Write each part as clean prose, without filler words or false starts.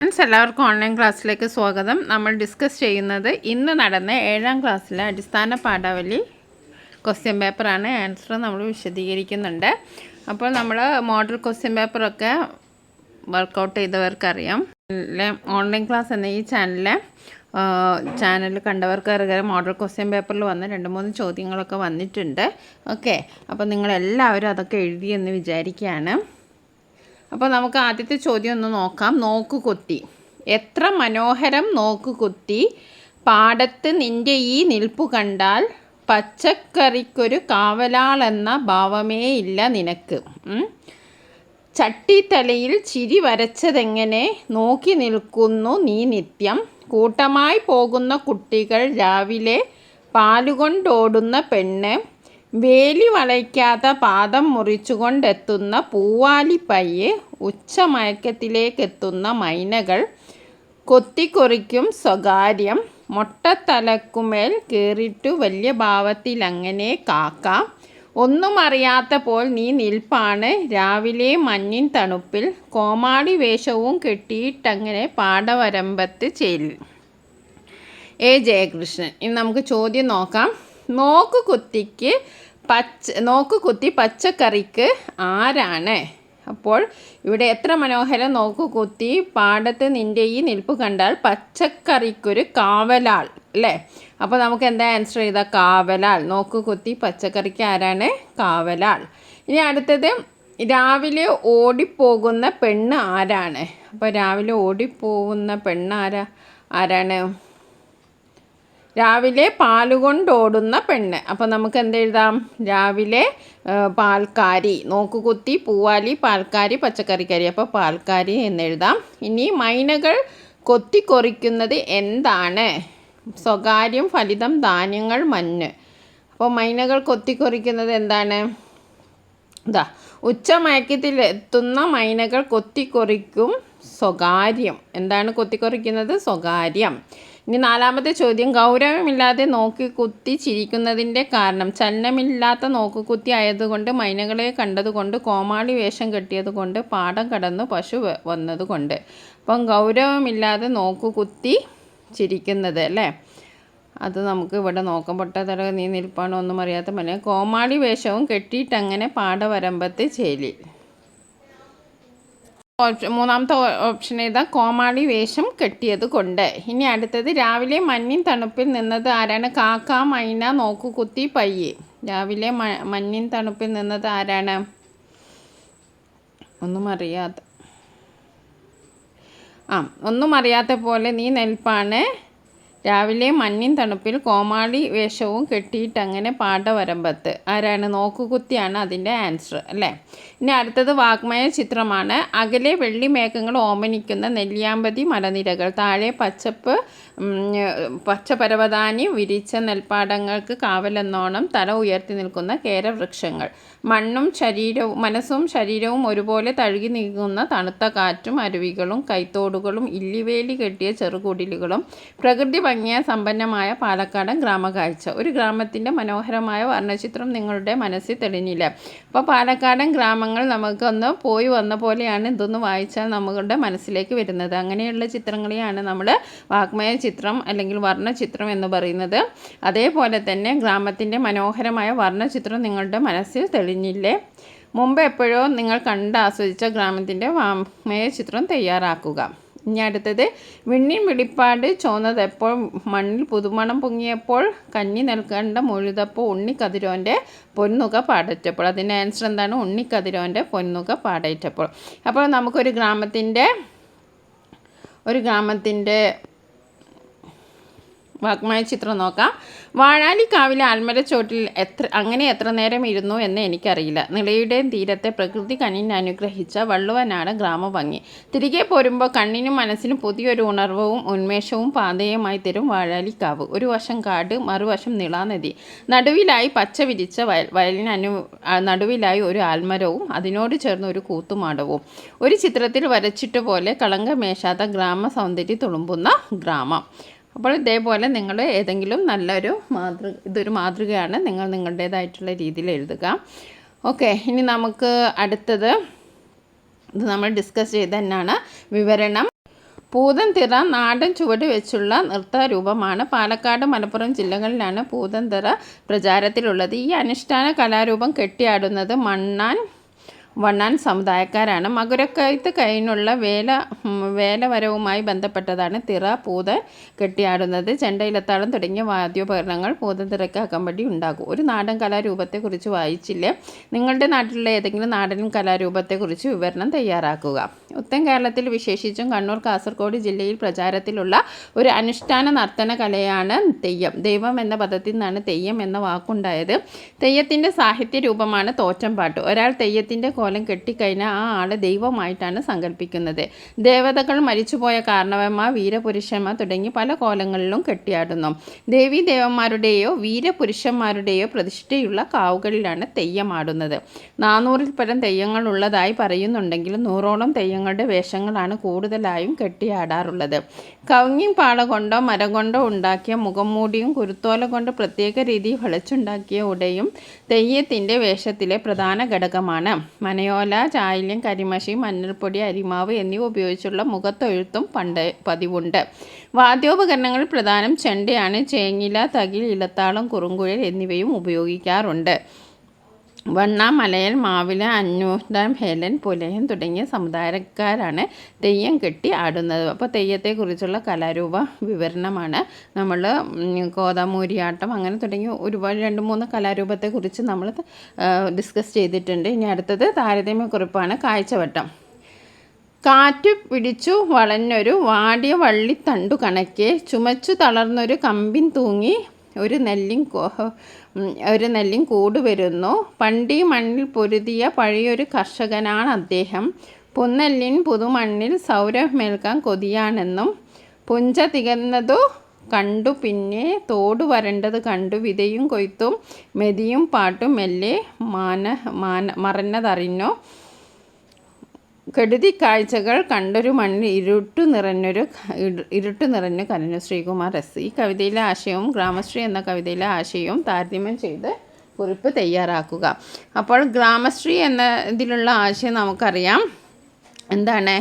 എല്ലാവർക്കും ഓൺലൈൻ ക്ലാസ്സിലേക്ക് സ്വാഗതം. നമ്മൾ ഡിസ്കസ് ചെയ്യുന്നത് ഇന്ന് നടന്ന 7ാം ക്ലാസ്സിലെ അടിസ്ഥാന പാഠാവലി ക്വസ്റ്റ്യൻ പേപ്പറാണ്. ആൻസർ നമ്മൾ വിശദീകരിക്കുന്നുണ്ട്. അപ്പോൾ നമ്മൾ മോഡൽ ക്വസ്റ്റ്യൻ പേപ്പറൊക്കെ വർക്കൗട്ട് ചെയ്തവർക്കറിയാം. ഓൺലൈൻ ക്ലാസ് എന്ന ഈ ചാനൽ കണ്ടവർക്ക് അറിയാം. മോഡൽ ക്വസ്റ്റ്യൻ പേപ്പറിൽ വന്ന് 2-3 ചോദ്യങ്ങളൊക്കെ വന്നിട്ടുണ്ട്. ഓക്കെ, അപ്പോൾ നിങ്ങളെല്ലാവരും അതൊക്കെ എഴുതിയെന്ന് വിചാരിക്കുകയാണ്. അപ്പോൾ നമുക്ക് ആദ്യത്തെ ചോദ്യം ഒന്ന് നോക്കാം. നോക്കുകുത്തി. എത്ര മനോഹരം നോക്കുകുത്തി, പാടത്ത് നിൻ്റെ ഈ നിൽപ്പു കണ്ടാൽ പച്ചക്കറിക്കൊരു കാവലാളെന്ന ഭാവമേ ഇല്ല നിനക്ക്. ചട്ടിത്തലയിൽ ചിരി വരച്ചതെങ്ങനെ നോക്കി നിൽക്കുന്നു നീ നിത്യം. കൂട്ടമായി പോകുന്ന കുട്ടികൾ, രാവിലെ പാലുകൊണ്ടോടുന്ന പെണ്ണ്, വേലി വളയ്ക്കാത്ത പാദം മുറിച്ചുകൊണ്ടെത്തുന്ന പൂവാലിപ്പയ്യ്, ഉച്ചമയക്കത്തിലേക്കെത്തുന്ന മൈനകൾ, കൊത്തിക്കൊറിക്കും സ്വകാര്യം, മൊട്ടത്തലക്കുമേൽ കയറിയിട്ടു വലിയ ഭാവത്തിലങ്ങനെ കാക്ക, ഒന്നും അറിയാത്ത പോൽ നീ നിൽപ്പാണ് രാവിലെ മഞ്ഞിൻ തണുപ്പിൽ, കോമാളി വേഷവും കെട്ടിയിട്ടങ്ങനെ പാടവരമ്പത്ത് ചേലിൽ. എ ജയകൃഷ്ണൻ. ഇനി നമുക്ക് ചോദ്യം നോക്കാം. നോക്കുകുത്തി പച്ചക്കറിക്ക് ആരാണ്? അപ്പോൾ ഇവിടെ എത്ര മനോഹരം നോക്കുകുത്തി, പാടത്ത് നിൻ്റെ ഈ നിൽപ്പ് കണ്ടാൽ പച്ചക്കറിക്കൊരു കാവലാൾ, അല്ലേ? അപ്പോൾ നമുക്ക് എന്താ ആൻസർ ചെയ്താൽ കാവലാൾ. നോക്കുകുത്തി പച്ചക്കറിക്ക് ആരാണ്? കാവലാൾ. ഇനി അടുത്തത്, രാവിലെ ഓടിപ്പോകുന്ന പെണ്ണ് ആരാണ്? അപ്പോൾ രാവിലെ ഓടിപ്പോകുന്ന പെണ്ണ് ആരാണ്? രാവിലെ പാലുകൊണ്ടോടുന്ന പെണ്ണ്. അപ്പോൾ നമുക്ക് എന്തെഴുതാം? രാവിലെ പാൽക്കാരി. നോക്കുകുത്തി പൂവാലി, പാൽക്കാരി, പച്ചക്കറിക്കാരി. അപ്പോൾ പാൽക്കാരി എന്നെഴുതാം. ഇനി മൈനകൾ കൊത്തിക്കൊറിക്കുന്നത് എന്താണ്? സ്വകാര്യം, ഫലിതം, ധാന്യങ്ങൾ, മഞ്ഞ്. അപ്പോൾ മൈനകൾ കൊത്തിക്കൊറിക്കുന്നത് എന്താണ്? ഉച്ചമയക്കത്തിലെത്തുന്ന മൈനകൾ കൊത്തിക്കൊറിക്കും സ്വകാര്യം. എന്താണ് കൊത്തിക്കൊറിക്കുന്നത്? സ്വകാര്യം. ഇനി 4ാമത്തെ ചോദ്യം. ഗൗരവമില്ലാതെ നോക്കിക്കുത്തി ചിരിക്കുന്നതിൻ്റെ കാരണം? ചലനമില്ലാത്ത നോക്കുകുത്തി ആയതുകൊണ്ട്, മൈനകളെ കണ്ടതുകൊണ്ട്, കോമാളി വേഷം കെട്ടിയതുകൊണ്ട്, പാടം കടന്നു പശു വന്നതുകൊണ്ട്. അപ്പം ഗൗരവമില്ലാതെ നോക്കുകുത്തി ചിരിക്കുന്നത്, അല്ലേ? അത് നമുക്ക് ഇവിടെ നോക്കാം. പൊട്ടത്തല നീ നിൽപ്പാണ് ഒന്നും അറിയാത്ത മനെ, കോമാളി വേഷവും കെട്ടിയിട്ടങ്ങനെ പാടവരമ്പത്ത് ചേലിൽ. 3ാമത്തെ ഓപ്ഷൻ ഏതാ? കോമാളി വേഷം കെട്ടിയത് കൊണ്ട്. ഇനി അടുത്തത്, രാവിലെ മഞ്ഞിൻ തണുപ്പിൽ നിന്നത് ആരാണ്? കാക്ക, മൈന, നോക്കുകുത്തി, പയ്യ്. രാവിലെ മഞ്ഞിൻ തണുപ്പിൽ നിന്നത് ആരാണ്? ഒന്നും അറിയാത്ത പോലെ നീ നിൽപ്പാണ് രാവിലെ മഞ്ഞിൻ തണുപ്പിൽ, കോമാളി വേഷവും കെട്ടിയിട്ടങ്ങനെ പാടവരമ്പത്ത്. ആരാണ്? നോക്കുകുത്തിയാണ് അതിൻ്റെ ആൻസർ, അല്ലേ? ഇനി അടുത്തത് വാഗ്മയ ചിത്രമാണ്. അകലെ വെള്ളിമേഘങ്ങൾ ഓമനിക്കുന്ന നെല്ലിയാമ്പതി മലനിരകൾ, താഴെ പച്ചപരവതാനി വിരിച്ച നെൽപ്പാടങ്ങൾക്ക് കാവലെന്നോണം തല ഉയർത്തി നിൽക്കുന്ന കേരവൃക്ഷങ്ങൾ, മനസ്സും ശരീരവും ഒരുപോലെ തഴുകി നീങ്ങുന്ന തണുത്ത കാറ്റും, അരുവികളും കൈത്തോടുകളും ഇല്ലിവേലി കെട്ടിയ ചെറുകുടിലുകളും, പ്രകൃതി ഭംഗിയാൽ സമ്പന്നമായ പാലക്കാടൻ ഗ്രാമകാഴ്ച. ഒരു ഗ്രാമത്തിൻ്റെ മനോഹരമായ വർണ്ണചിത്രം നിങ്ങളുടെ മനസ്സിൽ തെളിഞ്ഞില്ല. അപ്പോൾ പാലക്കാടൻ ഗ്രാമങ്ങൾ നമുക്കൊന്ന് പോയി വന്ന പോലെയാണ് ഇതൊന്ന് വായിച്ചാൽ നമ്മളുടെ മനസ്സിലേക്ക് വരുന്നത്. അങ്ങനെയുള്ള ചിത്രങ്ങളെയാണ് നമ്മൾ വാഗ്മയ ചിത്രം അല്ലെങ്കിൽ വർണ്ണചിത്രം എന്ന് പറയുന്നത്. അതേപോലെ തന്നെ ഗ്രാമത്തിൻ്റെ മനോഹരമായ വർണ്ണചിത്രം നിങ്ങളുടെ മനസ്സിൽ തെളിഞ്ഞില്ലേ? മുമ്പ് എപ്പോഴോ നിങ്ങൾ ആസ്വദിച്ച ഗ്രാമത്തിൻ്റെ വാഗ്മയ ചിത്രം തയ്യാറാക്കുക. ഇനി അടുത്തത്, വിണ്ണിൻ വെളിപ്പാട് ചോന്നതെപ്പോൾ, മണ്ണിൽ പുതുമണം പൊങ്ങിയപ്പോൾ, കഞ്ഞി നൽകേണ്ട മുഴുതപ്പോൾ, ഉണ്ണിക്കതിരോൻ്റെ പൊന്നുക പാടേറ്റപ്പോൾ. അതിൻ്റെ ആൻസർ എന്താണ്? ഉണ്ണിക്കതിരോൻ്റെ പൊന്നുക പാടേറ്റപ്പോൾ. അപ്പോൾ നമുക്കൊരു ഗ്രാമത്തിൻ്റെ വാഗ്മയ ചിത്രം നോക്കാം. വാഴാലിക്കാവിലെ ആൽമരച്ചോട്ടിൽ എത്ര നേരം ഇരുന്നു എന്ന് എനിക്കറിയില്ല. നിളയുടെയും തീരത്തെ പ്രകൃതി കനിഞ്ഞ് അനുഗ്രഹിച്ച വള്ളുവനാട് ഗ്രാമഭംഗി. തിരികെ പോരുമ്പോൾ കണ്ണിനും മനസ്സിനും പുതിയൊരു ഉണർവും ഉന്മേഷവും പാതയുമായി തരും വാഴാലിക്കാവ്. ഒരു വശം കാട്, മറുവശം നിളാനദി. നടുവിലായി പച്ച വിരിച്ച വയലിന് നടുവിലായി ഒരു ആൽമരവും അതിനോട് ചേർന്ന് ഒരു കൂത്തുമാടവും. ഒരു ചിത്രത്തിൽ വരച്ചിട്ട് പോലെ കളങ്കമേശാത്ത ഗ്രാമ സൗന്ദര്യം തുളുമ്പുന്ന ഗ്രാമം. അപ്പോൾ ഇതേപോലെ നിങ്ങൾ ഏതെങ്കിലും ഇതൊരു മാതൃകയാണ്, നിങ്ങൾ നിങ്ങളുടേതായിട്ടുള്ള രീതിയിൽ എഴുതുക. ഓക്കെ, ഇനി നമുക്ക് അടുത്തത് ഇത് നമ്മൾ ഡിസ്കസ് ചെയ്ത് തന്നെയാണ് വിവരണം. പൂതൻതിറ നാടൻ ചുവട് വെച്ചുള്ള നൃത്തരൂപമാണ്. പാലക്കാട്, മലപ്പുറം ജില്ലകളിലാണ് പൂതൻതിറ പ്രചാരത്തിലുള്ളത്. ഈ അനുഷ്ഠാന കലാരൂപം കെട്ടിയാടുന്നത് വണ്ണാൻ സമുദായക്കാരാണ്. മകരക്കൊയ്ത്ത് കഴിഞ്ഞുള്ള വേലവരവുമായി ബന്ധപ്പെട്ടതാണ് തിറ പൂതൻ കെട്ടിയാടുന്നത്. ചെണ്ടയിലത്താളം തുടങ്ങിയ വാദ്യോപകരണങ്ങൾ പൂതൻതിറയ്ക്ക് അകമ്പടി ഉണ്ടാകും. ഒരു നാടൻ കലാരൂപത്തെക്കുറിച്ച് വായിച്ചില്ലേ? നിങ്ങളുടെ നാട്ടിലുള്ള ഏതെങ്കിലും നാടൻ കലാരൂപത്തെക്കുറിച്ച് വിവരണം തയ്യാറാക്കുക. ഉത്തര കേരളത്തിൽ വിശേഷിച്ചും കണ്ണൂർ, കാസർഗോഡ് ജില്ലയിൽ പ്രചാരത്തിലുള്ള ഒരു അനുഷ്ഠാന നർത്തന കലയാണ് തെയ്യം. ദൈവം എന്ന പദത്തിൽ നിന്നാണ് തെയ്യം എന്ന വാക്കുണ്ടായത്. തെയ്യത്തിൻ്റെ സാഹിത്യ രൂപമാണ് തോറ്റംപാട്ട്. ഒരാൾ തെയ്യത്തിൻ്റെ കോലം കെട്ടിക്കഴിഞ്ഞാൽ ആ ആളെ ദൈവമായിട്ടാണ് സങ്കല്പിക്കുന്നത്. ദേവതകൾ, മരിച്ചുപോയ കാരണവന്മാർ, വീരപുരുഷന്മാർ തുടങ്ങി പല കോലങ്ങളിലും കെട്ടിയാടുന്നു. ദേവീ ദേവന്മാരുടെയോ വീരപുരുഷന്മാരുടെയോ പ്രതിഷ്ഠയുള്ള കാവുകളിലാണ് തെയ്യമാടുന്നത്. 400-ൽ പരം തെയ്യങ്ങൾ ഉള്ളതായി പറയുന്നുണ്ടെങ്കിലും 100ഓളം തെയ്യങ്ങളുടെ വേഷങ്ങളാണ് കൂടുതലായും കെട്ടിയാടാറുള്ളത്. കവുങ്ങിൻ പാള കൊണ്ടോ മരം കൊണ്ടോ ഉണ്ടാക്കിയ മുഖംമൂടിയും കുരുത്തോല കൊണ്ട് പ്രത്യേക രീതിയിൽ വളച്ചുണ്ടാക്കിയ ഉടയും തെയ്യത്തിൻ്റെ വേഷത്തിലെ പ്രധാന ഘടകമാണ്. മനയോല, ചായല്യം, കരിമഷി, മഞ്ഞൾപ്പൊടി, അരിമാവ് എന്നിവ ഉപയോഗിച്ചുള്ള മുഖത്തൊഴുത്തും പതിവുണ്ട്. വാദ്യോപകരണങ്ങളിൽ പ്രധാനം ചെണ്ടയാണ്. ചേങ്ങില, തകിൽ, ഇലത്താളം, കുറുങ്കുഴൽ എന്നിവയും ഉപയോഗിക്കാറുണ്ട്. വണ്ണ, മലയൽ, മാവില, അഞ്ഞൂറ്റാം, ഹേലൻ, പുലയൻ തുടങ്ങിയ സമുദായക്കാരാണ് തെയ്യം കെട്ടി ആടുന്നത്. അപ്പോൾ തെയ്യത്തെക്കുറിച്ചുള്ള കലാരൂപ വിവരണമാണ് നമ്മൾ കോതാമൂരിയാട്ടം അങ്ങനെ തുടങ്ങി ഒരുപാട് 2-3 കലാരൂപത്തെക്കുറിച്ച് നമ്മൾ ഡിസ്കസ് ചെയ്തിട്ടുണ്ട്. ഇനി അടുത്തത് താരതമ്യക്കുറിപ്പാണ്. കാഴ്ചവട്ടം. കാറ്റു പിടിച്ചു വളഞ്ഞൊരു വാടിയ വള്ളിത്തണ്ടു കണക്കെ ചുമച്ചു തളർന്നൊരു കമ്പിൻ തൂങ്ങി ഒരു നെല്ലിൻ കൂട് വരുന്നു. പണ്ടീ മണ്ണിൽ പൊരുതിയ പഴയൊരു കർഷകനാണ് അദ്ദേഹം. പുന്നെല്ലിൻ പുതുമണ്ണിൽ സൗരഭ്യമേൽക്കാൻ കൊതിയാണെന്നും. പുഞ്ച തികന്നതു കണ്ടു പിന്നെ തോട് വരണ്ടത് കണ്ടു. വിതയും കൊയ്ത്തും മെതിയും പാട്ടും മെല്ലെ മറഞ്ഞതറിഞ്ഞു. കെടുതി കാഴ്ചകൾ കണ്ടൊരു മണ്ണിൽ ഇരുട്ട് നിറഞ്ഞു കരഞ്ഞു. ശ്രീകുമാർ എസ്. ഈ കവിതയിലെ ആശയവും ഗ്രാമശ്രീ എന്ന കവിതയിലെ ആശയവും താരതമ്യം ചെയ്ത് കുറിപ്പ് തയ്യാറാക്കുക. അപ്പോൾ ഗ്രാമശ്രീ എന്നതിലുള്ള ആശയം നമുക്കറിയാം. എന്താണ്?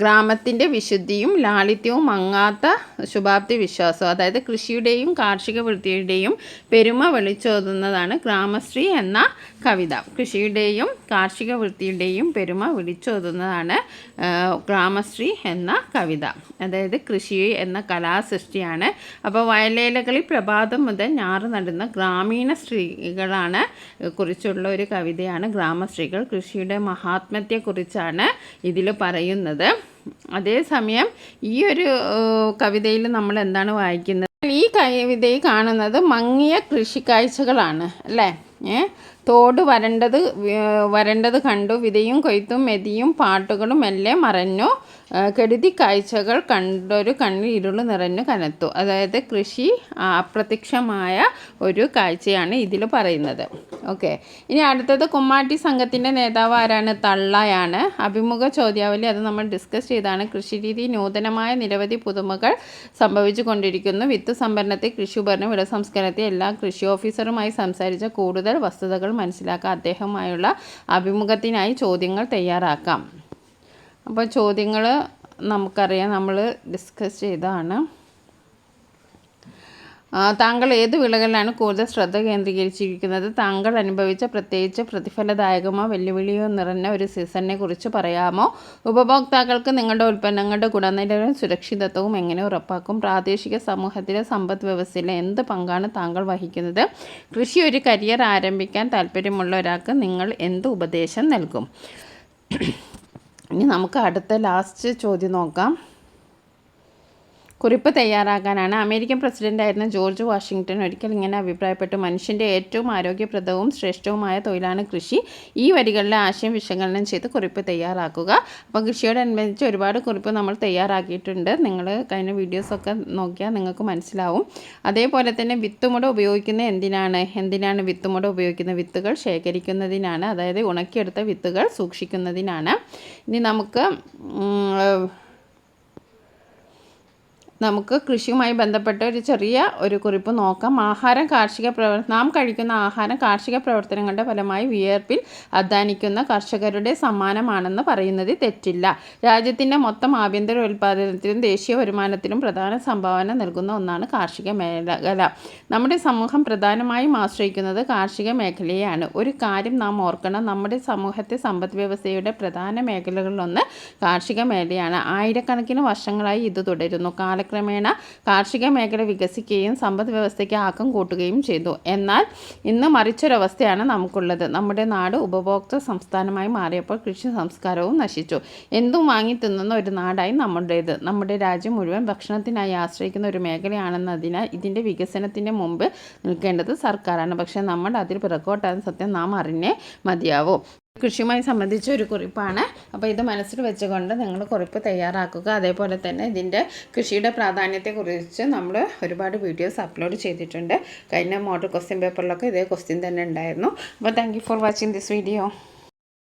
ഗ്രാമത്തിൻ്റെ വിശുദ്ധിയും ലാളിത്യവും മങ്ങാത്ത ശുഭാപ്തി വിശ്വാസവും, അതായത് കൃഷിയുടെയും കാർഷിക വൃത്തിയുടെയും പെരുമ വിളിച്ചോതുന്നതാണ് ഗ്രാമശ്രീ എന്ന കവിത. കൃഷിയുടെയും കാർഷിക വൃത്തിയുടെയും പെരുമ വിളിച്ചോതുന്നതാണ് ഗ്രാമശ്രീ എന്ന കവിത. അതായത് കൃഷി എന്ന കലാസൃഷ്ടിയാണ്. അപ്പോൾ വയലേലകളിൽ പ്രഭാതം മുതൽ ഞാറ് നടുന്ന ഗ്രാമീണ സ്ത്രീകളാണ് കുറിച്ചുള്ള ഒരു കവിതയാണ് ഗ്രാമശ്രീകൾ. കൃഷിയുടെ മഹാത്മ്യത്തെക്കുറിച്ചാണ് ഇതിൽ പറയുന്നത്. അതേസമയം ഈ ഒരു കവിതയിൽ നമ്മൾ എന്താണ് വായിക്കുന്നത്? ഈ കവിതയിൽ കാണുന്നത് മങ്ങിയ കൃഷിക്കാഴ്ചകളാണ് അല്ലേ? തോട് വരണ്ടത് കണ്ടു. വിതയും കൊയ്ത്തും മെതിയും പാട്ടുകളും എല്ലാം മറഞ്ഞു. കെടുതി കാഴ്ചകൾ കണ്ടൊരു കണ്ണിൽ ഇരുള് നിറഞ്ഞു കനത്തു. അതായത് കൃഷി അപ്രത്യക്ഷമായ ഒരു കാഴ്ചയാണ് ഇതിൽ പറയുന്നത്. ഓക്കെ. ഇനി അടുത്തത് കുമ്മാട്ടി സംഘത്തിൻ്റെ നേതാവ് ആരാണ്? തള്ളയാണ്. അഭിമുഖ ചോദ്യാവലി അത് നമ്മൾ ഡിസ്കസ് ചെയ്താണ്. കൃഷിരീതി നൂതനമായ നിരവധി പുതുമകൾ സംഭവിച്ചു കൊണ്ടിരിക്കുന്നു. വിത്ത് സംഭരണത്തെ, കൃഷി ഉപകരണം, വിള സംസ്കരണത്തെ എല്ലാ കൃഷി ഓഫീസറുമായി സംസാരിച്ച കൂടുതൽ വസ്തുതകൾ മനസ്സിലാക്കാൻ അദ്ദേഹവുമായുള്ള അഭിമുഖത്തിനായി ചോദ്യങ്ങൾ തയ്യാറാക്കാം. അപ്പോൾ ചോദ്യങ്ങൾ നമുക്കറിയാം, നമ്മൾ ഡിസ്കസ് ചെയ്തതാണ്. താങ്കൾ ഏത് വിളകളിലാണ് കൂടുതൽ ശ്രദ്ധ കേന്ദ്രീകരിച്ചിരിക്കുന്നത്? താങ്കൾ അനുഭവിച്ച പ്രത്യേകിച്ച് പ്രതിഫലദായകമോ വെല്ലുവിളിയോ നിറഞ്ഞ ഒരു സീസണിനെ കുറിച്ച് പറയാമോ? ഉപഭോക്താക്കൾക്ക് നിങ്ങളുടെ ഉൽപ്പന്നങ്ങളുടെ ഗുണനിലവാരവും സുരക്ഷിതത്വവും എങ്ങനെ ഉറപ്പാക്കും? പ്രാദേശിക സമൂഹത്തിലെ സമ്പദ് വ്യവസ്ഥയിലെ എന്ത് പങ്കാണ് താങ്കൾ വഹിക്കുന്നത്? കൃഷി ഒരു കരിയർ ആരംഭിക്കാൻ താല്പര്യമുള്ള ഒരാൾക്ക് നിങ്ങൾ എന്ത് ഉപദേശം നൽകും? ഇനി നമുക്ക് അടുത്ത ലാസ്റ്റ് ചോദ്യം നോക്കാം. കുറിപ്പ് തയ്യാറാക്കാനാണ്. അമേരിക്കൻ പ്രസിഡൻ്റായിരുന്ന ജോർജ് വാഷിങ്ടൺ ഒരിക്കൽ ഇങ്ങനെ അഭിപ്രായപ്പെട്ടു: മനുഷ്യൻ്റെ ഏറ്റവും ആരോഗ്യപ്രദവും ശ്രേഷ്ഠവുമായ തൊഴിലാണ് കൃഷി. ഈ വരികളിലെ ആശയം വിശകലനം ചെയ്ത് കുറിപ്പ് തയ്യാറാക്കുക. അപ്പോൾ കൃഷിയോടനുബന്ധിച്ച് ഒരുപാട് കുറിപ്പ് നമ്മൾ തയ്യാറാക്കിയിട്ടുണ്ട്. നിങ്ങൾ കഴിഞ്ഞ വീഡിയോസൊക്കെ നോക്കിയാൽ നിങ്ങൾക്ക് മനസ്സിലാവും. അതേപോലെ തന്നെ വിത്തുമുട ഉപയോഗിക്കുന്നത് എന്തിനാണ് വിത്തുമുട ഉപയോഗിക്കുന്നത്? വിത്തുകൾ ശേഖരിക്കുന്നതിനാണ്, അതായത് ഉണക്കിയെടുത്ത വിത്തുകൾ സൂക്ഷിക്കുന്നതിനാണ്. ഇനി നമുക്ക് നമുക്ക് കൃഷിയുമായി ബന്ധപ്പെട്ട ഒരു ചെറിയ ഒരു കുറിപ്പ് നോക്കാം. നാം കഴിക്കുന്ന ആഹാരം കാർഷിക പ്രവർത്തനങ്ങളുടെ ഫലമായി വിയർപ്പിൽ അധ്വാനിക്കുന്ന കർഷകരുടെ സമ്മാനമാണെന്ന് പറയുന്നത് തെറ്റില്ല. രാജ്യത്തിൻ്റെ മൊത്തം ആഭ്യന്തര ഉൽപ്പാദനത്തിലും ദേശീയ വരുമാനത്തിലും പ്രധാന സംഭാവന നൽകുന്ന ഒന്നാണ് കാർഷിക മേഖല. നമ്മുടെ സമൂഹം പ്രധാനമായും ആശ്രയിക്കുന്നത് കാർഷിക മേഖലയെയാണ്. ഒരു കാര്യം നാം ഓർക്കണം, നമ്മുടെ സമൂഹത്തെ സമ്പദ് വ്യവസ്ഥയുടെ പ്രധാന മേഖലകളിലൊന്ന് കാർഷിക മേഖലയാണ്. ആയിരക്കണക്കിന് വർഷങ്ങളായി ഇത് തുടരുന്നു. കാലക്രമേണ കാർഷിക മേഖല വികസിക്കുകയും സമ്പദ് വ്യവസ്ഥയ്ക്ക് ആക്കം കൂട്ടുകയും ചെയ്തു. എന്നാൽ ഇന്ന് മറിച്ചൊരവസ്ഥയാണ് നമുക്കുള്ളത്. നമ്മുടെ നാട് ഉപഭോക്തൃ സംസ്ഥാനമായി മാറിയപ്പോൾ കൃഷി സംസ്കാരവും നശിച്ചു. എന്തും വാങ്ങി തിന്നുന്ന ഒരു നാടായി നമ്മുടേത്. നമ്മുടെ രാജ്യം മുഴുവൻ ഭക്ഷണത്തിനായി ആശ്രയിക്കുന്ന ഒരു മേഖലയാണെന്നതിനാൽ ഇതിൻ്റെ വികസനത്തിൻ്റെ മുമ്പ് നിൽക്കേണ്ടത് സർക്കാരാണ്. പക്ഷേ നമ്മൾ അതിൽ പിറകോട്ടാണ് സത്യം നാം അറിഞ്ഞേ മതിയാവൂ. കൃഷിയുമായി സംബന്ധിച്ച ഒരു കുറിപ്പാണ്. അപ്പോൾ ഇത് മനസ്സിൽ വെച്ചുകൊണ്ട് നിങ്ങൾ കുറിപ്പ് തയ്യാറാക്കുക. അതേപോലെ തന്നെ ഇതിൻ്റെ കൃഷിയുടെ പ്രാധാന്യത്തെക്കുറിച്ച് നമ്മൾ ഒരുപാട് വീഡിയോസ് അപ്ലോഡ് ചെയ്തിട്ടുണ്ട്. കഴിഞ്ഞ മോഡൽ ക്വസ്റ്റ്യൻ പേപ്പറിലൊക്കെ ഇതേ ക്വസ്റ്റ്യൻ തന്നെ ഉണ്ടായിരുന്നു. അപ്പോൾ thank you for watching this video.